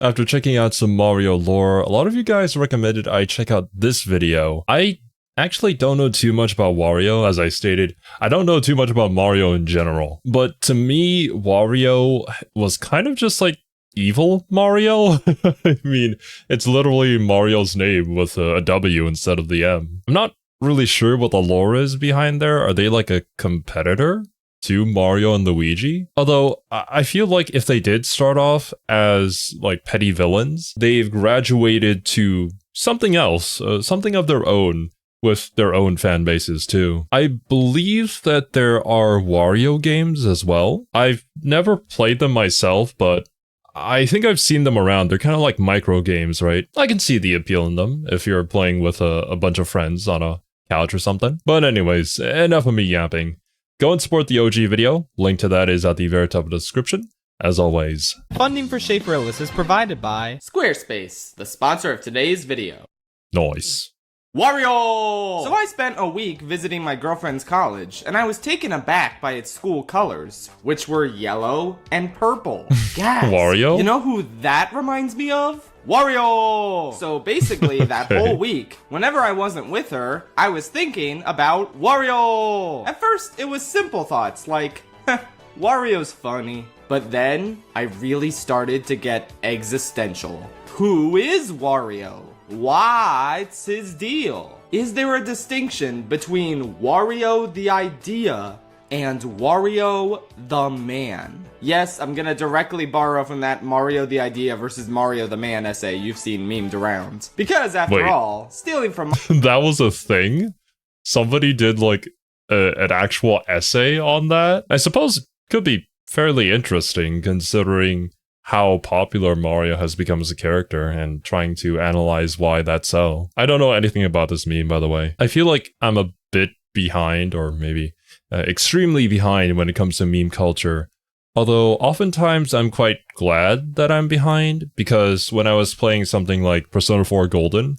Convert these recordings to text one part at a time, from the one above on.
After checking out some Mario lore, a lot of you guys recommended I check out this video. I actually don't know too much about Wario, as I stated. I don't know too much about Mario in general. But to me, Wario was kind of just like evil Mario. I mean, it's literally Mario's name with a W instead of the M. I'm not really sure what the lore is behind there. Are they like a competitor to Mario and Luigi? Although I feel like if they did start off as like petty villains, they've graduated to something else, something of their own, with their own fan bases too. I believe that there are Wario games as well. I've never played them myself, but I think I've seen them around. They're kind of like micro games, right? I can see the appeal in them if you're playing with a bunch of friends on a couch or something. But anyways, enough of me yapping. Go and support the OG video. Link to that is at the very top of the description, as always. Funding for Schaffrillas is provided by Squarespace, the sponsor of today's video. Nice. Wario! So I spent a week visiting my girlfriend's college, and I was taken aback by its school colors, which were yellow and purple. Yes! Wario? You know who that reminds me of? Wario! So basically, that whole week, whenever I wasn't with her, I was thinking about Wario! At first, it was simple thoughts like, Wario's funny. But then, I really started to get existential. Who is Wario? What's his deal? Is there a distinction between Wario the idea and Wario the man? Yes, I'm gonna directly borrow from that Mario the idea versus Mario the man essay you've seen memed around. Because after all, stealing from That was a thing? Somebody did like an actual essay on that? I suppose it could be fairly interesting considering how popular Mario has become as a character and trying to analyze why that's so. I don't know anything about this meme, by the way. I feel like I'm a bit behind, or maybe extremely behind when it comes to meme culture. Although oftentimes I'm quite glad that I'm behind, because when I was playing something like Persona 4 Golden,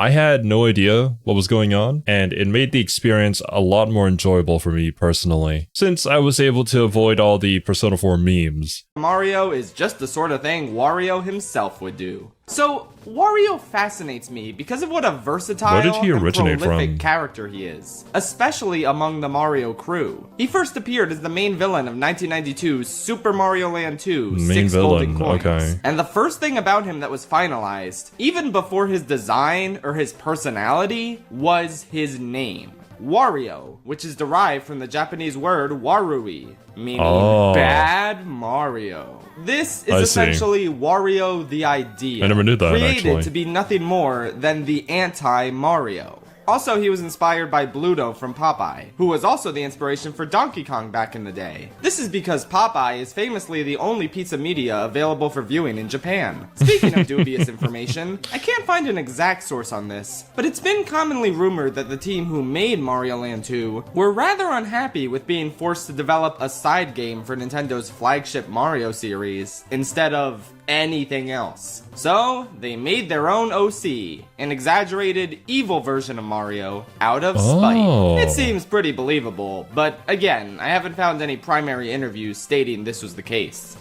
I had no idea what was going on, and it made the experience a lot more enjoyable for me personally, since I was able to avoid all the Persona 4 memes. Mario is just the sort of thing Wario himself would do. So, Wario fascinates me because of what a versatile Where did he originate and prolific from? character he is, especially among the Mario crew. He first appeared as the main villain of 1992's Super Mario Land 2, Main 6 golden villain, coins. okay. And the first thing about him that was finalized, even before his design or his personality, was his name. Wario, which is derived from the Japanese word warui, meaning bad Mario. This is essentially Wario the idea, I never knew that, created actually. to be nothing more than the anti-Mario. Also, he was inspired by Bluto from Popeye, who was also the inspiration for Donkey Kong back in the day. This is because Popeye is famously the only pizza media available for viewing in Japan. Speaking of dubious information, I can't find an exact source on this, but it's been commonly rumored that the team who made Mario Land 2 were rather unhappy with being forced to develop a side game for Nintendo's flagship Mario series, instead of anything else. So, they made their own OC, an exaggerated, evil version of Mario, out of spite. It seems pretty believable, but again, I haven't found any primary interviews stating this was the case.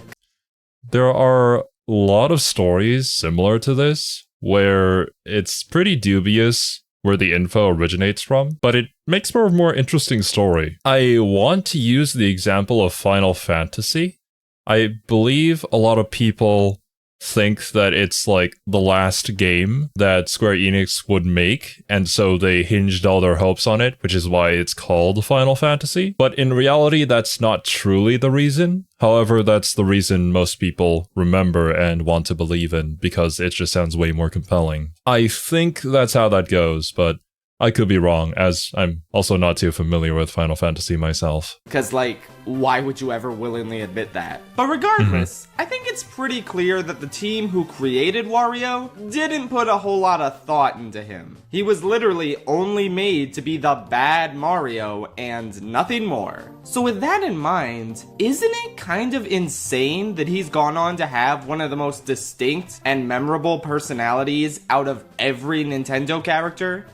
There are a lot of stories similar to this, where it's pretty dubious where the info originates from, but it makes for a more interesting story. I want to use the example of Final Fantasy. I believe a lot of people think that it's like the last game that Square Enix would make, and so they hinged all their hopes on it, which is why it's called Final Fantasy. But in reality, that's not truly the reason. However, that's the reason most people remember and want to believe in, because it just sounds way more compelling. I think that's how that goes, but I could be wrong, as I'm also not too familiar with Final Fantasy myself. Because, like, why would you ever willingly admit that? But regardless, I think it's pretty clear that the team who created Wario didn't put a whole lot of thought into him. He was literally only made to be the bad Mario and nothing more. So with that in mind, isn't it kind of insane that he's gone on to have one of the most distinct and memorable personalities out of every Nintendo character?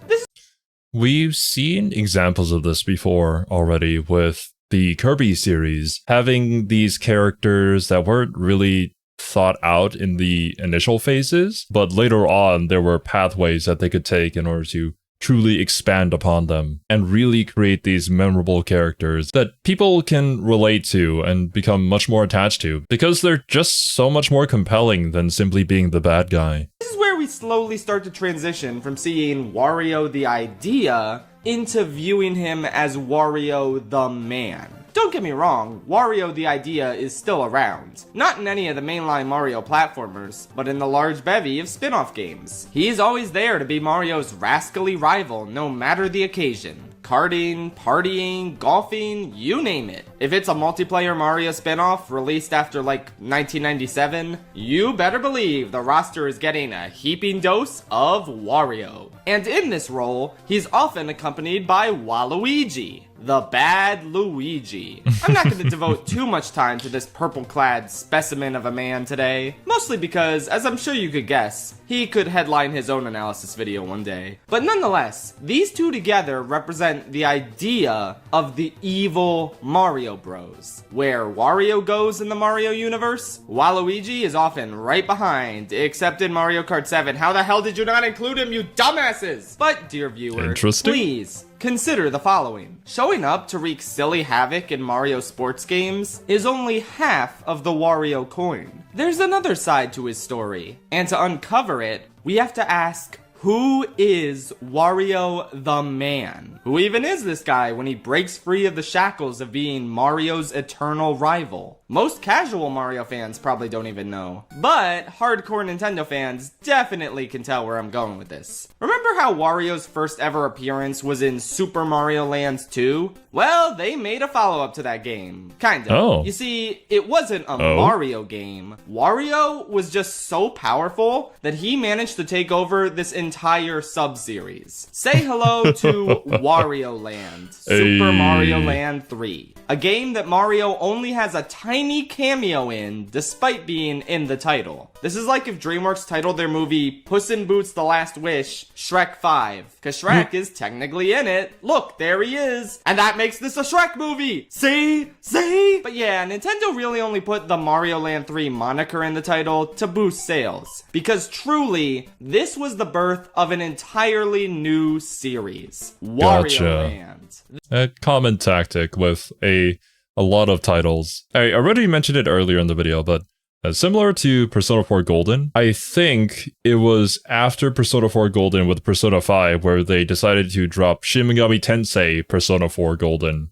We've seen examples of this before already with the Kirby series, having these characters that weren't really thought out in the initial phases, but later on there were pathways that they could take in order to truly expand upon them and really create these memorable characters that people can relate to and become much more attached to because they're just so much more compelling than simply being the bad guy. This is where we slowly start to transition from seeing Wario the idea into viewing him as Wario the man. Don't get me wrong, Wario the idea is still around. Not in any of the mainline Mario platformers, but in the large bevy of spin-off games. He's always there to be Mario's rascally rival, no matter the occasion. Karting, partying, golfing, you name it. If it's a multiplayer Mario spin-off released after like 1997, you better believe the roster is getting a heaping dose of Wario. And in this role, he's often accompanied by Waluigi, the bad Luigi. I'm not going to devote too much time to this purple-clad specimen of a man today, mostly because, as I'm sure you could guess, he could headline his own analysis video one day. But nonetheless, these two together represent the idea of the evil Mario Bros. Where Wario goes in the Mario universe, Waluigi is often right behind, except in Mario Kart 7. How the hell did you not include him, you dumbasses? But, dear viewer, please consider the following. Showing up to wreak silly havoc in Mario sports games is only half of the Wario coin. There's another side to his story, and to uncover it, we have to ask, who is Wario the man? Who even is this guy when he breaks free of the shackles of being Mario's eternal rival? Most casual Mario fans probably don't even know, but hardcore Nintendo fans definitely can tell where I'm going with this. Remember how Wario's first ever appearance was in Super Mario Land 2? Well, they made a follow-up to that game. Kind of. Oh. You see, it wasn't a Mario game. Wario was just so powerful that he managed to take over this entire sub-series. Say hello to Wario Land, Super Mario Land 3. A game that Mario only has a tiny cameo in, despite being in the title. This is like if DreamWorks titled their movie Puss in Boots: The Last Wish, Shrek 5. Cause Shrek is technically in it. Look, there he is. And that makes this a Shrek movie. See? See? But yeah, Nintendo really only put the Mario Land 3 moniker in the title to boost sales. Because truly, this was the birth of an entirely new series. Wario Land. A common tactic with a lot of titles. I already mentioned it earlier in the video, but similar to Persona 4 Golden, I think it was after Persona 4 Golden with Persona 5 where they decided to drop Shin Megami Tensei Persona 4 Golden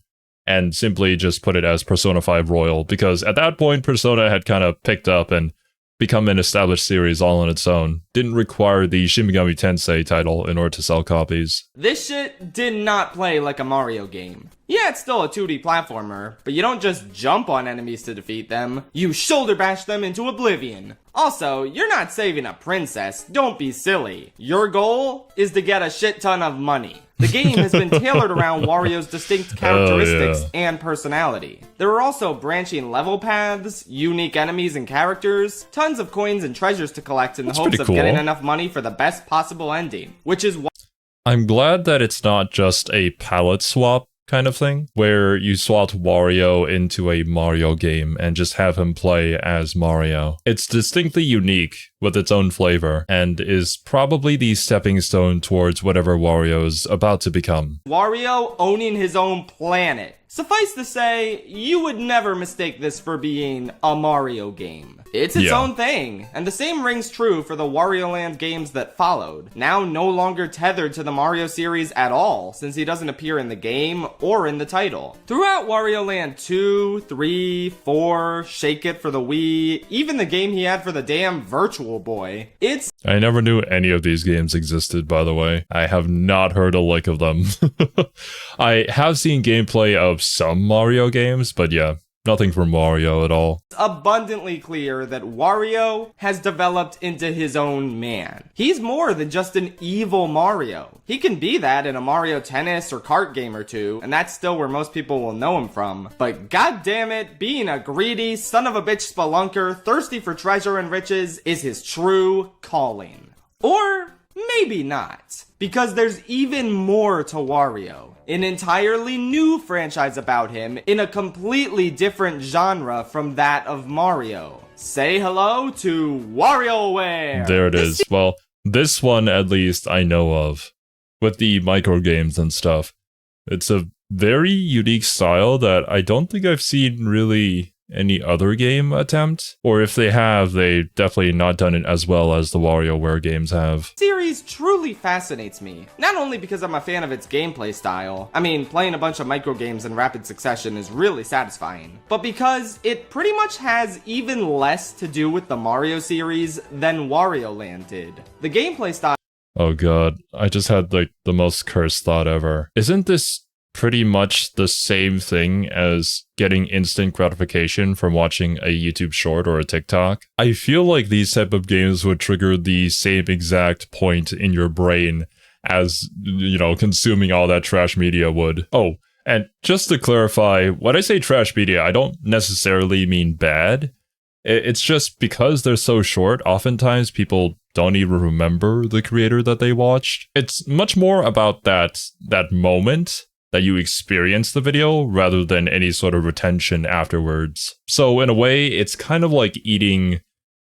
and simply just put it as Persona 5 Royal, because at that point Persona had kind of picked up and become an established series all on its own. Didn't require the Shin Megami Tensei title in order to sell copies. This shit did not play like a Mario game. Yeah, it's still a 2D platformer, but you don't just jump on enemies to defeat them. You shoulder bash them into oblivion. Also, you're not saving a princess. Don't be silly. Your goal is to get a shit ton of money. The game has been tailored around Wario's distinct characteristics and personality. There are also branching level paths, unique enemies and characters, tons of coins and treasures to collect in the hopes of getting enough money for the best possible ending, which is why I'm glad that it's not just a palette swap kind of thing, where you swapped Wario into a Mario game and just have him play as Mario. It's distinctly unique with its own flavor, and is probably the stepping stone towards whatever Wario's about to become. Wario owning his own planet. Suffice to say, you would never mistake this for being a Mario game. It's its own thing, and the same rings true for the Wario Land games that followed, now no longer tethered to the Mario series at all, since he doesn't appear in the game or in the title. Throughout Wario Land 2, 3, 4, Shake It for the Wii, even the game he had for the damn Virtual Boy, I never knew any of these games existed, by the way. I have not heard a lick of them. I have seen gameplay of some Mario games, but yeah, nothing from Wario at all. It's abundantly clear that Wario has developed into his own man. He's more than just an evil Mario. He can be that in a Mario Tennis or kart game or two, and that's still where most people will know him from. But goddammit, being a greedy, son of a bitch spelunker, thirsty for treasure and riches is his true calling. Or maybe not. Because there's even more to Wario. An entirely new franchise about him in a completely different genre from that of Mario. say hello to WarioWare! There it is. Well, this one at least I know of. With the micro games and stuff. It's a very unique style that I don't think I've seen really any other game attempt. Or if they have, they definitely not done it as well as the WarioWare games have. Series truly fascinates me. Not only because I'm a fan of its gameplay style, I mean, playing a bunch of micro games in rapid succession is really satisfying, but because it pretty much has even less to do with the Mario series than Wario Land did. The gameplay style. Oh god, I just had like the most cursed thought ever. Isn't this pretty much the same thing as getting instant gratification from watching a YouTube short or a TikTok? I feel like these type of games would trigger the same exact point in your brain as, you know, consuming all that trash media would. Oh, and just to clarify, when I say trash media, I don't necessarily mean bad. It's just because they're so short, oftentimes people don't even remember the creator that they watched. It's much more about that moment that you experience the video rather than any sort of retention afterwards. So in a way, it's kind of like eating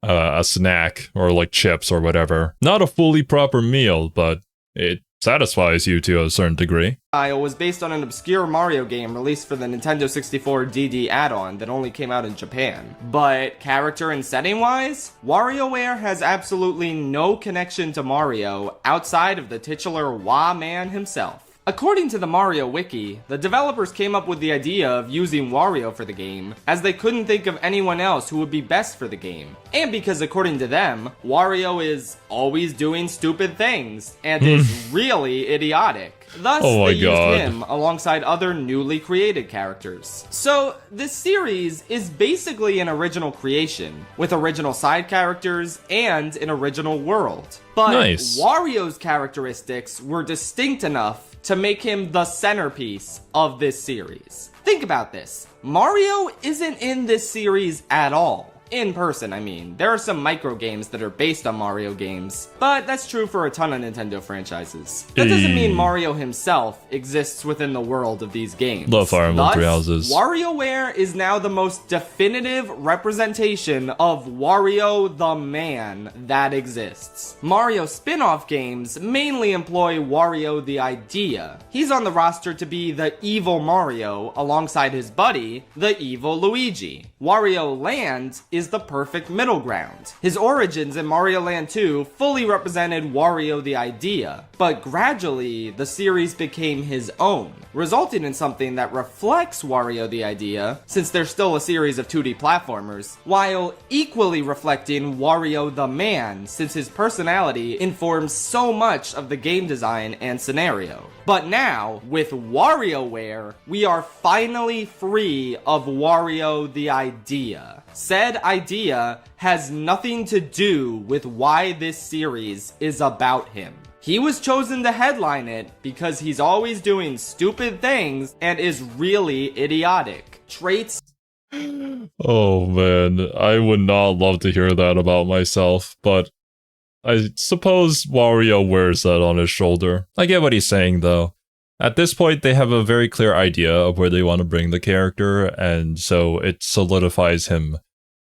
a snack or like chips or whatever. Not a fully proper meal, but it satisfies you to a certain degree. Was based on an obscure Mario game released for the Nintendo 64 DD add-on that only came out in Japan. But character and setting-wise, WarioWare has absolutely no connection to Mario outside of the titular Wah Man himself. According to the Mario Wiki, the developers came up with the idea of using Wario for the game, as they couldn't think of anyone else who would be best for the game. And because according to them, Wario is always doing stupid things, and is really idiotic. Thus, they used him alongside other newly created characters. So, this series is basically an original creation, with original side characters and an original world. But Wario's characteristics were distinct enough to make him the centerpiece of this series. Think about this. Mario isn't in this series at all. In person, I mean. There are some micro games that are based on Mario games, but that's true for a ton of Nintendo franchises. That doesn't mean Mario himself exists within the world of these games. Love Fire Emblem Three Houses. WarioWare is now the most definitive representation of Wario the Man that exists. Mario spin-off games mainly employ Wario the idea. He's on the roster to be the evil Mario alongside his buddy, the evil Luigi. Wario Land is the perfect middle ground. His origins in Mario Land 2 fully represented Wario the idea, but gradually the series became his own, resulting in something that reflects Wario the idea, since there's still a series of 2D platformers, while equally reflecting Wario the Man, since his personality informs so much of the game design and scenario. But now, with WarioWare, we are finally free of Wario the idea. Said idea has nothing to do with why this series is about him. He was chosen to headline it because he's always doing stupid things and is really idiotic. Traits. Oh man, I would not love to hear that about myself, but I suppose Wario wears that on his shoulder. I get what he's saying though. At this point, they have a very clear idea of where they want to bring the character, and so it solidifies him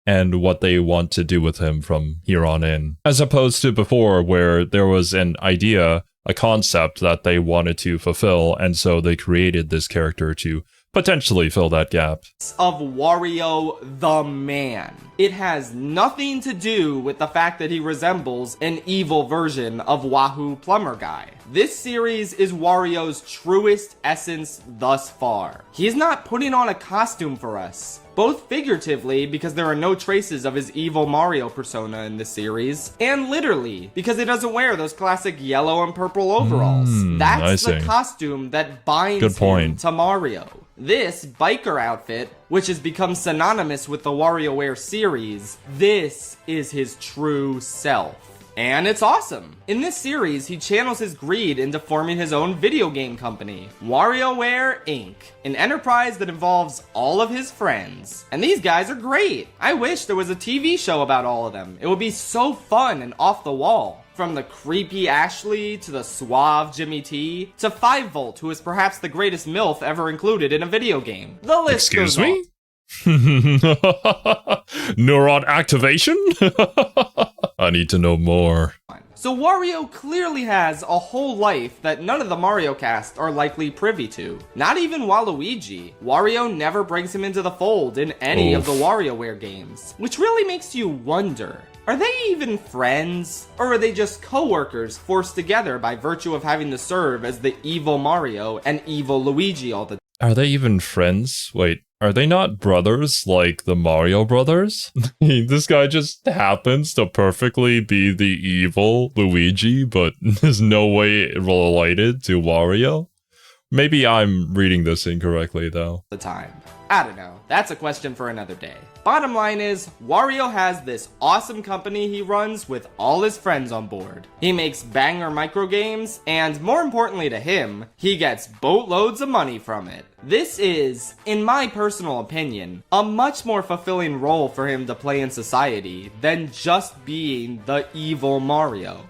and what they want to do with him from here on in. As opposed to before, where there was an idea, a concept that they wanted to fulfill, and so they created this character to potentially fill that gap. Of Wario the Man. It has nothing to do with the fact that he resembles an evil version of Wahoo Plumber Guy. This series is Wario's truest essence thus far. He's not putting on a costume for us, both figuratively because there are no traces of his evil Mario persona in this series, and literally because he doesn't wear those classic yellow and purple overalls. That's the costume that binds him to Mario. This biker outfit, which has become synonymous with the WarioWare series, this is his true self. And it's awesome. In this series, he channels his greed into forming his own video game company, WarioWare Inc., an enterprise that involves all of his friends. And these guys are great. I wish there was a TV show about all of them. It would be so fun and off the wall. From the creepy Ashley, to the suave Jimmy T, to 5 Volt, who is perhaps the greatest MILF ever included in a video game. The list goes on. Neuron activation? I need to know more. So Wario clearly has a whole life that none of the Mario cast are likely privy to. Not even Waluigi. Wario never brings him into the fold in any of the WarioWare games, which really makes you wonder. Are they even friends? Or are they just co-workers forced together by virtue of having to serve as the evil Mario and evil Luigi all the time? Are they even friends? Wait, are they not brothers like the Mario brothers? This guy just happens to perfectly be the evil Luigi, but there's no way related to Wario? Maybe I'm reading this incorrectly, though. The time. I don't know. That's a question for another day. Bottom line is, Wario has this awesome company he runs with all his friends on board. He makes banger micro games, and more importantly to him, he gets boatloads of money from it. This is, in my personal opinion, a much more fulfilling role for him to play in society than just being the evil Mario.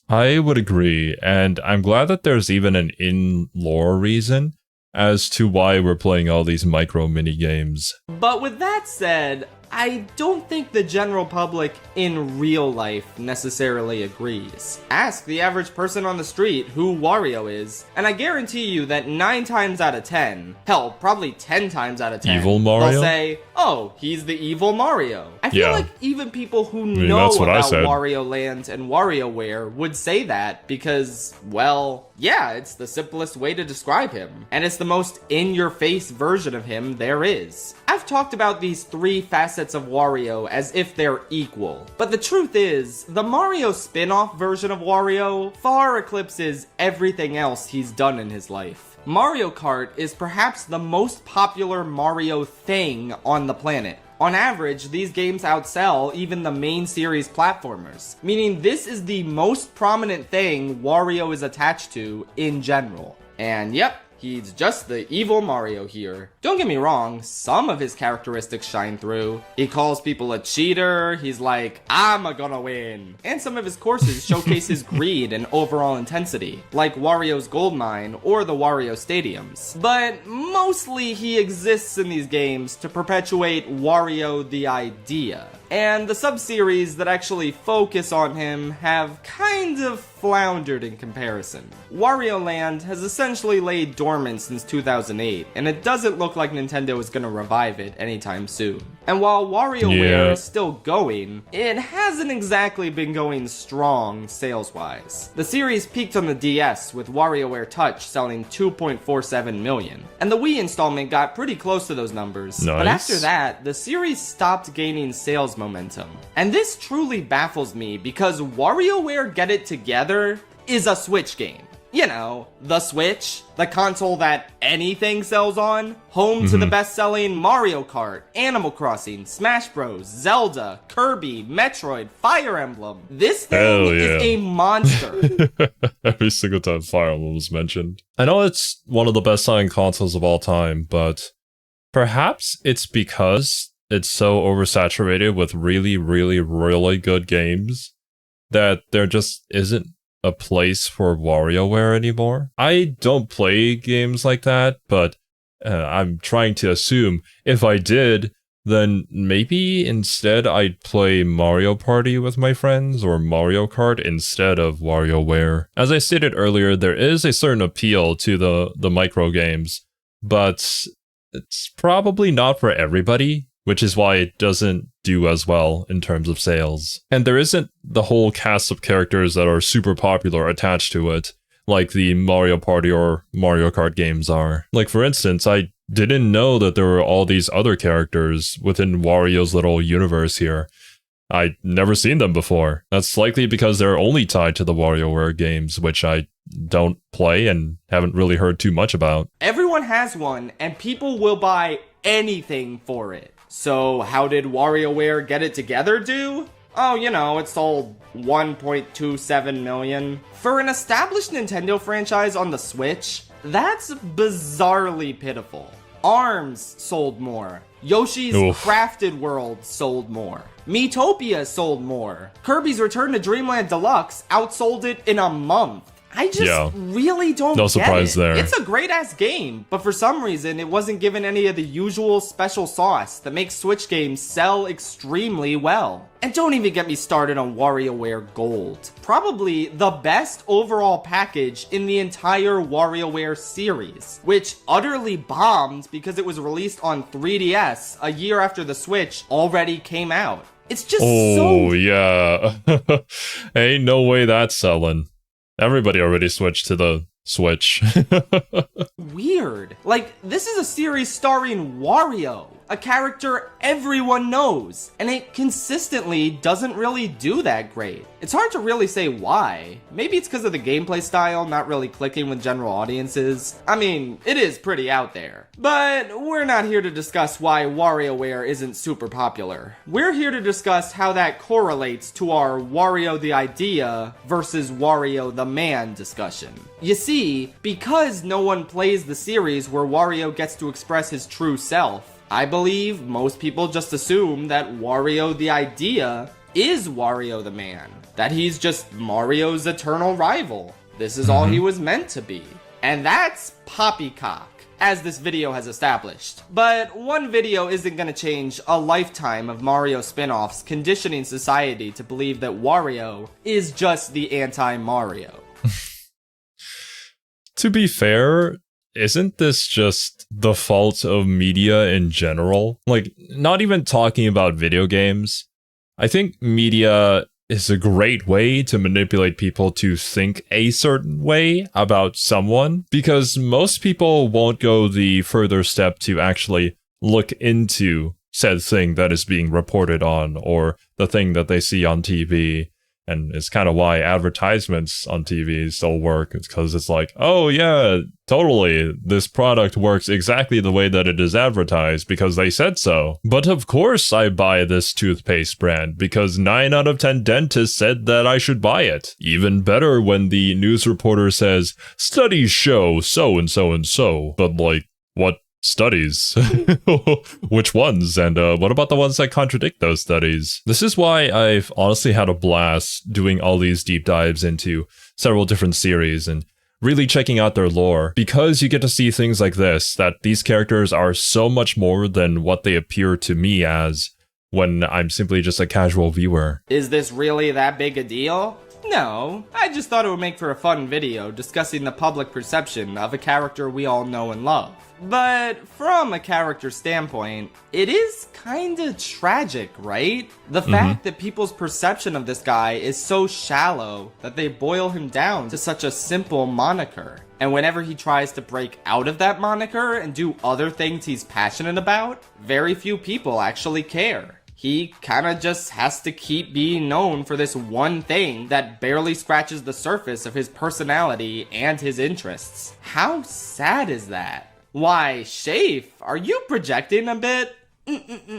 I would agree, and I'm glad that there's even an in-lore reason as to why we're playing all these micro mini games. But with that said, I don't think the general public in real life necessarily agrees. Ask the average person on the street who Wario is, and I guarantee you that 9 times out of 10, hell, probably 10 times out of 10, evil Mario? they'll say, oh, he's the evil Mario. I feel like even people who know that's what I about said. Wario Land and WarioWare would say that because, well, yeah, it's the simplest way to describe him, and it's the most in-your-face version of him there is. I've talked about these 3 facets of Wario as if they're equal, but the truth is, the Mario spin-off version of Wario far eclipses everything else he's done in his life. Mario Kart is perhaps the most popular Mario thing on the planet. On average, these games outsell even the main series platformers, meaning this is the most prominent thing Wario is attached to in general. And yep, he's just the evil Mario here. Don't get me wrong, some of his characteristics shine through. He calls people a cheater, he's like, I'm gonna win. And some of his courses showcase his greed and overall intensity, like Wario's Gold Mine or the Wario Stadiums. But mostly he exists in these games to perpetuate Wario the idea. And the sub-series that actually focus on him have kind of floundered in comparison. Wario Land has essentially laid dormant since 2008, and it doesn't look like Nintendo is gonna revive it anytime soon. And while WarioWare is still going, it hasn't exactly been going strong sales-wise. The series peaked on the DS with WarioWare Touch selling 2.47 million, and the Wii installment got pretty close to those numbers. Nice. But after that, the series stopped gaining sales momentum. And this truly baffles me because WarioWare Get It Together is a Switch game. You know, the Switch, the console that anything sells on, home to the best-selling Mario Kart, Animal Crossing, Smash Bros, Zelda, Kirby, Metroid, Fire Emblem. This thing is a monster. Every single time Fire Emblem was mentioned. I know it's one of the best-selling consoles of all time, but perhaps it's because it's so oversaturated with really, really, really good games that there just isn't a place for WarioWare anymore. I don't play games like that, but I'm trying to assume if I did, then maybe instead I'd play Mario Party with my friends or Mario Kart instead of WarioWare. As I stated earlier, there is a certain appeal to the micro games, but it's probably not for everybody, which is why it doesn't do as well in terms of sales. And there isn't the whole cast of characters that are super popular attached to it, like the Mario Party or Mario Kart games are. Like, for instance, I didn't know that there were all these other characters within Wario's little universe here. I'd never seen them before. That's likely because they're only tied to the WarioWare games, which I don't play and haven't really heard too much about. Everyone has one, and people will buy anything for it. So how did WarioWare Get It Together do? Oh, you know, it sold 1.27 million. For an established Nintendo franchise on the Switch, that's bizarrely pitiful. ARMS sold more. Yoshi's Crafted World sold more. Miitopia sold more. Kirby's Return to Dreamland Deluxe outsold it in a month. I just really don't no get surprise it. there. It's a great-ass game, but for some reason, it wasn't given any of the usual special sauce that makes Switch games sell extremely well. And don't even get me started on WarioWare Gold. Probably the best overall package in the entire WarioWare series, which utterly bombed because it was released on 3DS a year after the Switch already came out. It's just Oh, yeah. Ain't no way that's selling. Everybody already switched to the Switch. weird. Like, this is a series starring Wario, a character everyone knows, and it consistently doesn't really do that great. It's hard to really say why. Maybe it's because of the gameplay style not really clicking with general audiences. I mean, it is pretty out there. But we're not here to discuss why WarioWare isn't super popular. We're here to discuss how that correlates to our Wario the idea versus Wario the man discussion. You see, because no one plays the series where Wario gets to express his true self, I believe most people just assume that Wario the idea is Wario the man. That he's just Mario's eternal rival. This is all he was meant to be. And that's poppycock, as this video has established. But one video isn't gonna change a lifetime of Mario spin-offs conditioning society to believe that Wario is just the anti-Mario. To be fair, isn't this just the fault of media in general? Like, not even talking about video games. I think media is a great way to manipulate people to think a certain way about someone, because most people won't go the further step to actually look into said thing that is being reported on, or the thing that they see on TV. And it's kind of why advertisements on TV still work. It's because it's like, oh yeah, totally, this product works exactly the way that it is advertised because they said so. But of course I buy this toothpaste brand because 9 out of 10 dentists said that I should buy it. Even better when the news reporter says, studies show so and so and so. But like, what studies? Which ones? And what about the ones that contradict those studies? This is why I've honestly had a blast doing all these deep dives into several different series and really checking out their lore, because you get to see things like this, that these characters are so much more than what they appear to me as when I'm simply just a casual viewer. Is this really that big a deal? No, I just thought it would make for a fun video discussing the public perception of a character we all know and love. But from a character standpoint, it is kinda tragic, right? The fact that people's perception of this guy is so shallow that they boil him down to such a simple moniker. And whenever he tries to break out of that moniker and do other things he's passionate about, very few people actually care. He kinda just has to keep being known for this one thing that barely scratches the surface of his personality and his interests. How sad is that? Why, Shafe, are you projecting a bit?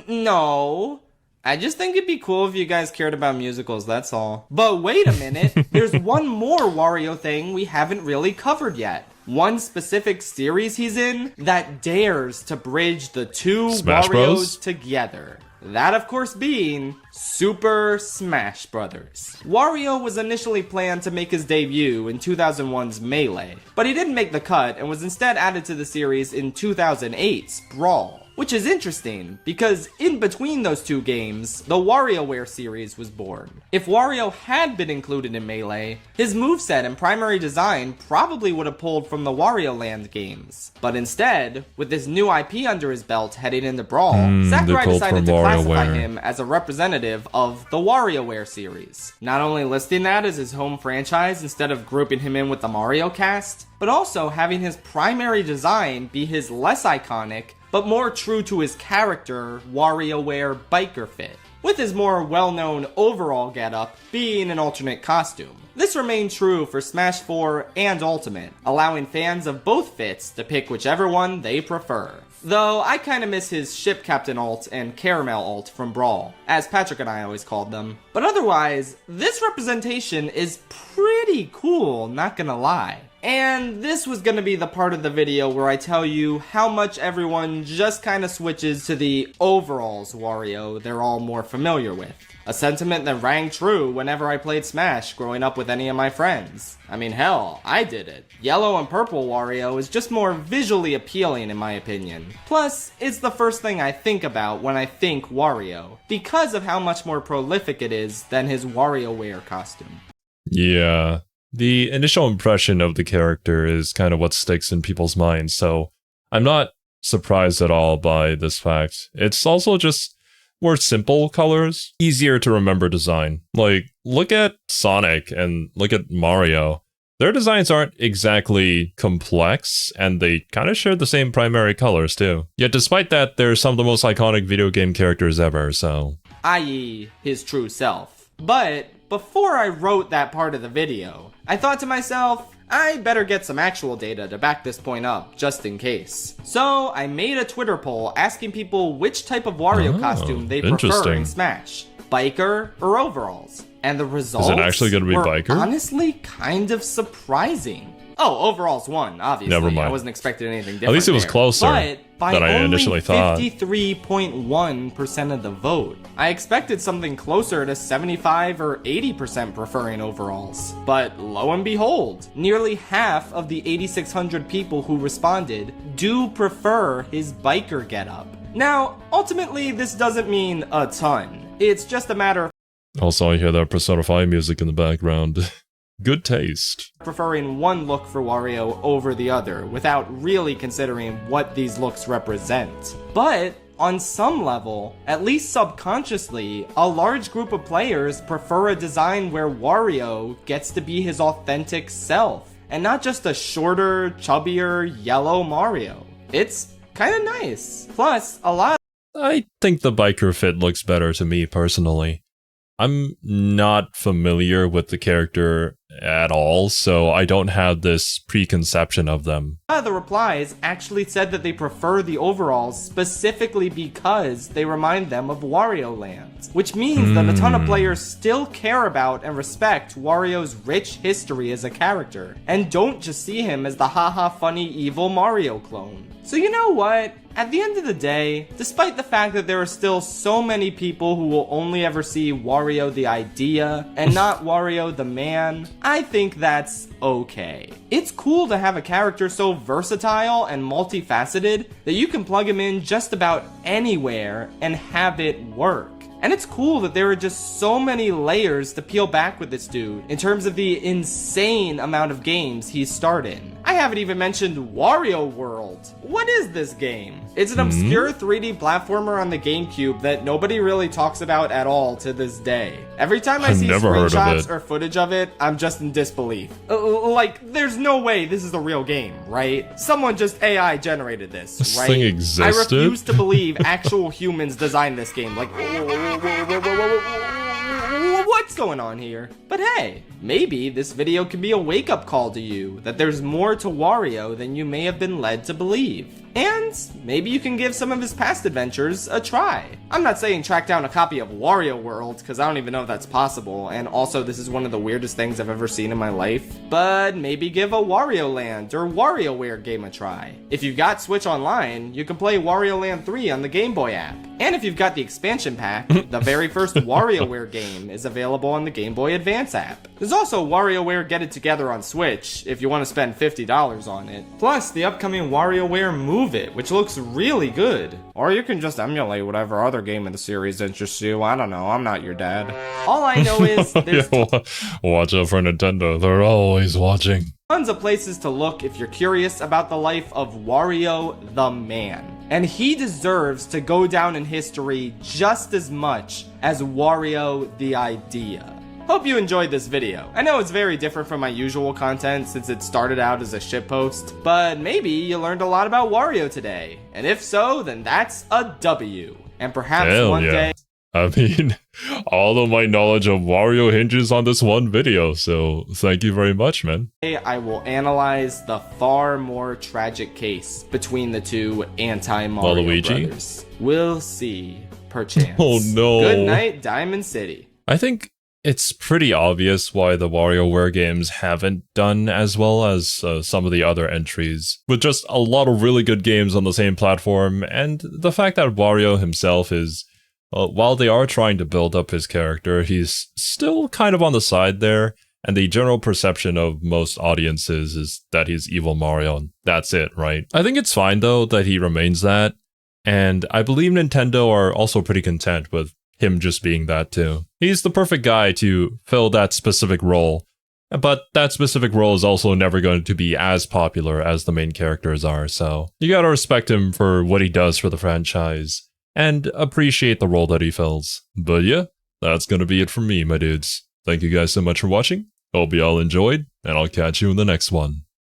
No. I just think it'd be cool if you guys cared about musicals, that's all. But wait a minute, there's one more Wario thing we haven't really covered yet. One specific series he's in that dares to bridge the two Smash Warios Bros? together. That, of course, being Super Smash Bros. Wario was initially planned to make his debut in 2001's Melee, but he didn't make the cut and was instead added to the series in 2008's Brawl. Which is interesting, because in between those two games, the WarioWare series was born. If Wario had been included in Melee, his moveset and primary design probably would have pulled from the Wario Land games. But instead, with this new IP under his belt heading into Brawl, Sakurai decided to classify him as a representative of the WarioWare series. Not only listing that as his home franchise instead of grouping him in with the Mario cast, but also having his primary design be his less iconic, but more true to his character, WarioWare biker fit, with his more well-known overall getup being an alternate costume. This remained true for Smash 4 and Ultimate, allowing fans of both fits to pick whichever one they prefer. Though I kinda miss his Ship Captain ult and Caramel ult from Brawl, as Patrick and I always called them. But otherwise, this representation is pretty cool, not gonna lie. And this was gonna be the part of the video where I tell you how much everyone just kinda switches to the overalls Wario they're all more familiar with. A sentiment that rang true whenever I played Smash growing up with any of my friends. I mean, hell, I did it. Yellow and purple Wario is just more visually appealing in my opinion. Plus, it's the first thing I think about when I think Wario, because of how much more prolific it is than his WarioWare costume. Yeah. The initial impression of the character is kind of what sticks in people's minds, so I'm not surprised at all by this fact. It's also just more simple colors, easier to remember design. Like, look at Sonic and look at Mario. Their designs aren't exactly complex, and they kind of share the same primary colors too. Yet despite that, they're some of the most iconic video game characters ever, so... i.e. his true self. But before I wrote that part of the video, I thought to myself, I better get some actual data to back this point up, just in case. So I made a Twitter poll asking people which type of Wario costume they prefer in Smash. Biker or overalls? And the results is it actually going to be were biker? honestly kind of surprising. Oh, overalls won, obviously. Never mind. I wasn't expecting anything different. At least it was there. closer But by than I only initially thought. 53.1% of the vote. I expected something closer to 75 or 80% preferring overalls. But lo and behold, nearly half of the 8,600 people who responded do prefer his biker getup. Now, ultimately, this doesn't mean a ton. It's just a matter of Also, I hear that Persona 5 music in the background. Good taste. preferring one look for Wario over the other without really considering what these looks represent. But on some level, at least subconsciously, a large group of players prefer a design where Wario gets to be his authentic self, and not just a shorter, chubbier, yellow Mario. It's kinda nice. Plus, a lot I think the biker fit looks better to me personally. I'm not familiar with the character at all, so I don't have this preconception of them. of the replies actually said that they prefer the overalls specifically because they remind them of Wario Land, which means that a ton of players still care about and respect Wario's rich history as a character, and don't just see him as the haha funny evil Mario clone. So you know what? At the end of the day, despite the fact that there are still so many people who will only ever see Wario the idea and not Wario the man, I think that's okay. It's cool to have a character so versatile and multifaceted that you can plug him in just about anywhere and have it work. And it's cool that there are just so many layers to peel back with this dude in terms of the insane amount of games he's starred in. I haven't even mentioned Wario World. What is this game? It's an obscure 3D platformer on the GameCube that nobody really talks about at all to this day. Every time I see never heard of screenshots it. or footage of it, I'm just in disbelief. Like, there's no way this is a real game, right? Someone just AI generated this, This right? thing I existed? refuse to believe actual humans designed this game. Like, what's going on here? But hey, maybe this video can be a wake-up call to you that there's more to Wario than you may have been led to believe. And maybe you can give some of his past adventures a try. I'm not saying track down a copy of Wario World, because I don't even know if that's possible, and also this is one of the weirdest things I've ever seen in my life, but maybe give a Wario Land or WarioWare game a try. If you've got Switch Online, you can play Wario Land 3 on the Game Boy app. And if you've got the expansion pack, the very first WarioWare game is available on the Game Boy Advance app. There's also WarioWare Get It Together on Switch, if you want to spend $50 on it. Plus, the upcoming WarioWare Move It, which looks really good. Or you can just emulate whatever other game in the series interests you. I don't know, I'm not your dad. All I know is there's Watch out for Nintendo, they're always watching. tons of places to look if you're curious about the life of Wario the man. And he deserves to go down in history just as much as Wario the idea. Hope you enjoyed this video. I know it's very different from my usual content since it started out as a shitpost, but maybe you learned a lot about Wario today. And if so, then that's a W. And perhaps Hell one yeah. day I mean, all of my knowledge of Wario hinges on this one video, so thank you very much, man. I will analyze the far more tragic case between the two anti-Mario Waluigi? brothers. We'll see, perchance. Oh no. Good night, Diamond City. I think it's pretty obvious why the WarioWare games haven't done as well as some of the other entries, with just a lot of really good games on the same platform, and the fact that Wario himself is While they are trying to build up his character, he's still kind of on the side there, and the general perception of most audiences is that he's evil Mario, and that's it, right? I think it's fine, though, that he remains that, and I believe Nintendo are also pretty content with him just being that too. He's the perfect guy to fill that specific role, but that specific role is also never going to be as popular as the main characters are, so you gotta respect him for what he does for the franchise, and appreciate the role that he fills. But yeah, that's gonna be it from me, my dudes. Thank you guys so much for watching. Hope you all enjoyed, and I'll catch you in the next one.